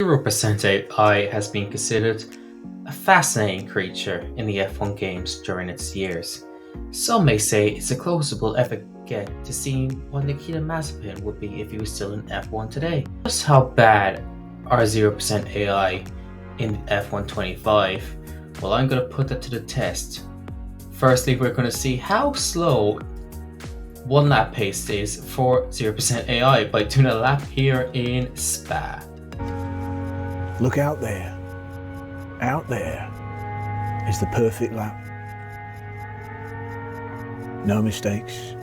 0% AI has been considered a fascinating creature in the F1 games during its years. Some may say it's the closest we'll ever get to seeing what Nikita Mazepin would be if he was still in F1 today. Just how bad are 0% AI in F1 25? Well, I'm going to put that to the test. Firstly, we're going to see how slow one lap pace is for 0% AI by doing a lap here in Spa. Look out there. Out there is the perfect lap. No mistakes.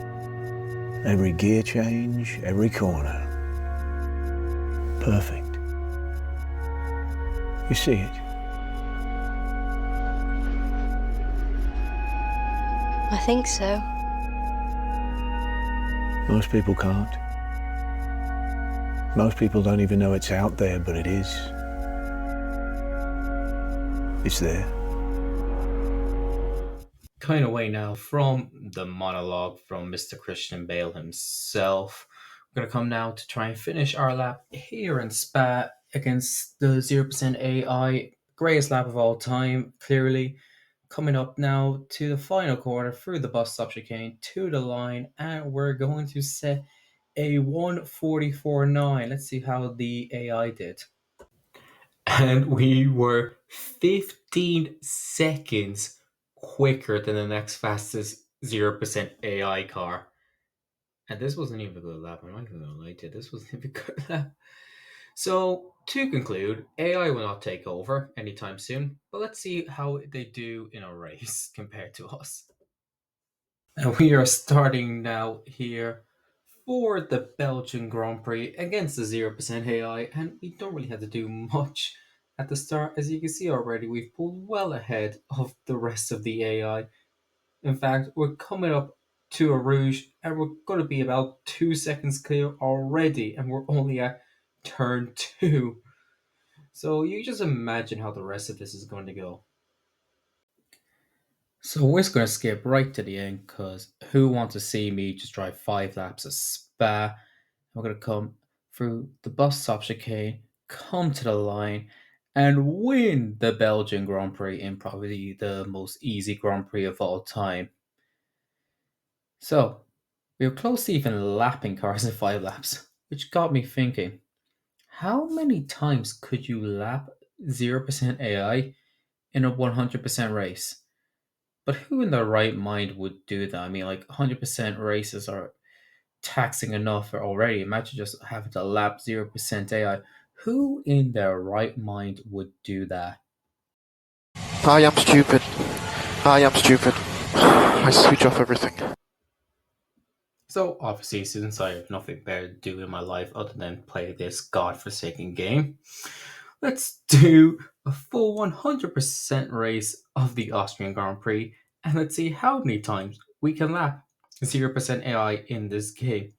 Every gear change, every corner. Perfect. You see it? I think so. Most people can't. Most people don't even know it's out there, but it is. It's there. Kind of away now from the monologue from Mr. Christian Bale himself. We're going to come now to try and finish our lap here in Spa against the 0% AI. Greatest lap of all time, clearly. Coming up now to the final corner through the bus stop chicane to the line, and we're going to set a 1:44.9. Let's see how the AI did. And we were 15 seconds quicker than the next fastest 0% AI car. And this wasn't even a good lap. I'm not going to lie to you. This wasn't even a good lap. So, to conclude, AI will not take over anytime soon, but let's see how they do in a race compared to us. And we are starting now here for the Belgian Grand Prix against the 0% AI, and we don't really have to do much at the start. As you can see already, we've pulled well ahead of the rest of the AI. In fact, we're coming up to a Rouge, and we're going to be about 2 seconds clear already, and we're only at turn 2. So you just imagine how the rest of this is going to go. So we're just going to skip right to the end because who wants to see me just drive 5 laps of Spa? We're going to come through the bus stop chicane, come to the line, and win the Belgian Grand Prix in probably the most easy Grand Prix of all time. So we were close to even lapping cars in 5 laps, which got me thinking, how many times could you lap 0% AI in a 100% race? But who in their right mind would do that? I mean, like 100% races are taxing enough already. Imagine just having to lap 0% AI. Who in their right mind would do that? I am stupid. I am stupid. I switch off everything. So, obviously, since I have nothing better to do in my life other than play this godforsaken game, let's do a full 100% race of the Austrian Grand Prix, and let's see how many times we can lap 0% AI in this game.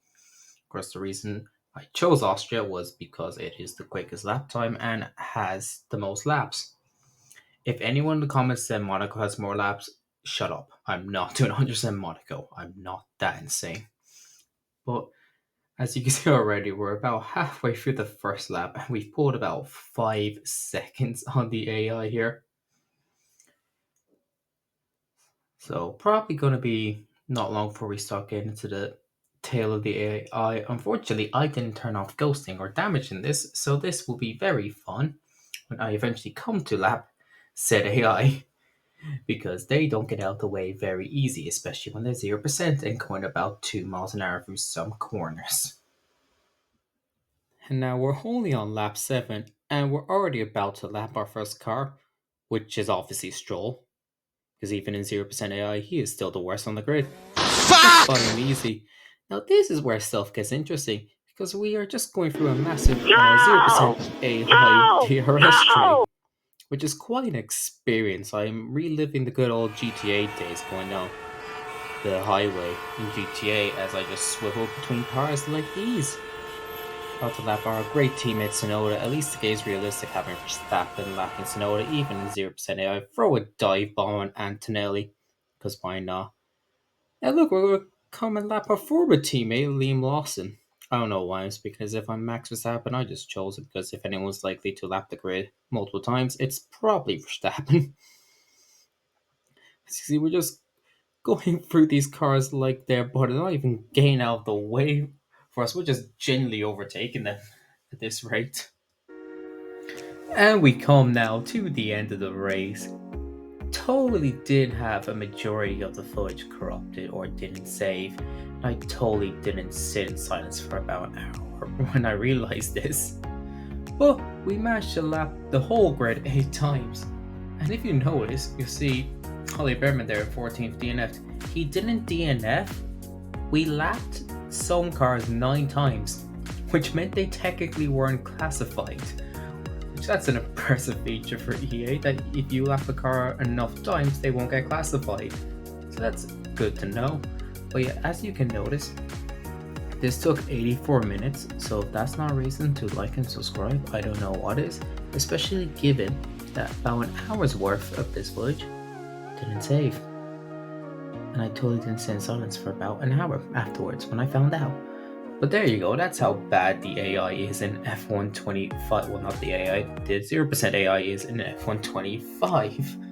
Of course, the reason I chose Austria was because it is the quickest lap time and has the most laps. If anyone in the comments said Monaco has more laps, shut up. I'm not doing 100% Monaco. I'm not that insane. But as you can see already, we're about halfway through the first lap and we've pulled about 5 seconds on the AI here. So probably going to be not long before we start getting into the tail of the AI. Unfortunately, I didn't turn off ghosting or damaging this, so this will be very fun when I eventually come to lap said AI, because they don't get out the way very easy, especially when they're 0% and going about 2 miles an hour through some corners. And now we're only on lap 7, and we're already about to lap our first car, which is obviously Stroll, because even in 0% AI, he is still the worst on the grid. Just by him easy. Now this is where stuff gets interesting, because we are just going through a massive 0% AI DRS tree, which is quite an experience. I'm reliving the good old GTA days going down the highway in GTA as I just swivel between cars like these. About to lap our great teammate Sonoda. At least the game's realistic having Verstappen lapping Sonoda, even in 0% AI. Throw a dive bomb on Antonelli, because why not? And look, we're going to come and lap our former teammate Liam Lawson. I don't know why. It's because if I'm Max Verstappen, I just chose it because if anyone's likely to lap the grid multiple times, it's probably Verstappen. See, we're just going through these cars like they're but they're not even getting out of the way for us. We're just genuinely overtaking them at this rate. And we come now to the end of the race. Totally did have a majority of the footage corrupted or didn't save. I totally didn't sit in silence for about an hour when I realized this. But we managed to lap the whole grid 8 times. And if you notice, you see Holly Berman there in 14th DNF. He didn't DNF. We lapped some cars 9 times, which meant they technically weren't classified. Which that's an impressive feature for EA, that if you lap a car enough times, they won't get classified. So that's good to know. But yeah, as you can notice, this took 84 minutes, so if that's not a reason to like and subscribe, I don't know what is, especially given that about an hour's worth of this footage didn't save. And I totally didn't sit in silence for about an hour afterwards when I found out. But there you go, that's how bad the AI is in F125. Well, not the AI, the 0% AI is in F125.